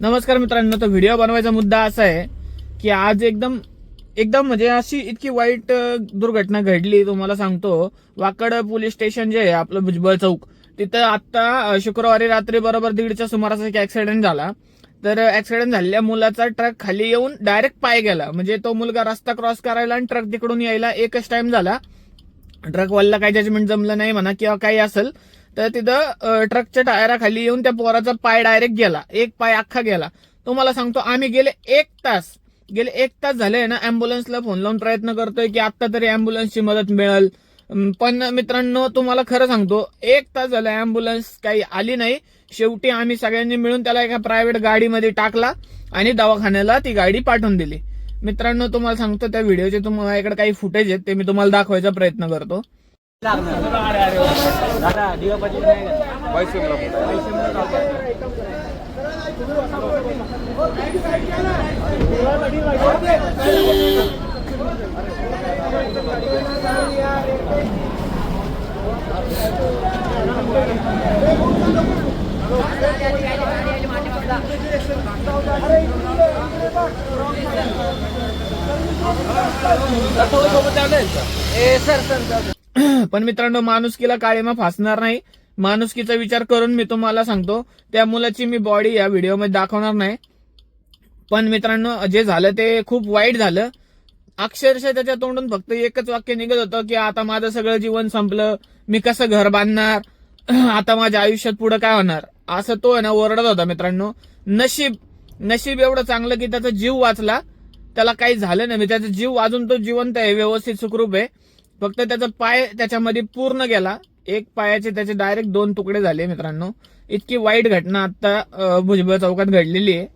नमस्कार मित्रांनो, तो व्हिडिओ बनवायचा मुद्दा असा आहे की आज एकदम एकदम म्हणजे अशी इतकी वाईट दुर्घटना घडली. तुम्हाला सांगतो, वाकड पोलीस स्टेशन जे आहे आपलं भुजबळ चौक, तिथं आता शुक्रवारी रात्री बरोबर 1:30च्या सुमारास एक ऍक्सिडेंट झाला. तर ऍक्सिडेंट झालेल्या मुलाचा ट्रक खाली येऊन डायरेक्ट पाय गेला. म्हणजे तो मुलगा रस्ता क्रॉस करायला आणि ट्रक तिकडून यायला एकच टाइम झाला. ट्रकवाल्याला काही जजमेंट जमलं नाही म्हणा किंवा काही असेल, तर तिथं ट्रकच्या टायराखाली येऊन त्या पोराचा पाय डायरेक्ट गेला. एक पाय अख्खा गेला. तुम्हाला सांगतो, आम्ही गेले एक तास झाले ना अँब्युलन्सला फोन लावून प्रयत्न करतोय की आता तरी अँब्युलन्सची मदत मिळेल. पण मित्रांनो, तुम्हाला खरं सांगतो, 1 तास झालं अँब्युलन्स काही आली नाही. शेवटी आम्ही सगळ्यांनी मिळून त्याला एका प्रायव्हेट गाडीमध्ये टाकला आणि दवाखान्याला ती गाडी पाठवून दिली. मित्रांनो, तुम्हाला सांगतो, त्या व्हिडिओचे तुम्हाला काही फुटेज आहेत, ते मी तुम्हाला दाखवायचा प्रयत्न करतो. पण मित्रांनो, माणुसकीला काळीमा फासणार नाही. माणुसकीचा विचार करून मी तुम्हाला सांगतो, त्या मुलाची मी बॉडी या व्हिडिओमध्ये दाखवणार नाही. पण मित्रांनो, जे झालं ते खूप वाईट झालं. अक्षरशः त्याच्या तोंडून फक्त एकच वाक्य निघत होतं की आता माझं सगळं जीवन संपलं, मी कसं घर बांधणार, आता माझ्या आयुष्यात पुढे काय होणार, असं तो आहे ना ओरडत होता. मित्रांनो, नशीब एवढं चांगलं की त्याचा जीव वाचला. त्याला काही झालं नाही. त्याचा जीव अजून तो जिवंत आहे, व्यवस्थित सुखरूप आहे. फक्त त्याचा पाय त्याच्यामध्ये पूर्ण गेला. एक पायाचे त्याचे डायरेक्ट 2 तुकडे झाले. मित्रांनो, इतकी वाईट घटना आता भुजबळ चौकात घडलेली आहे.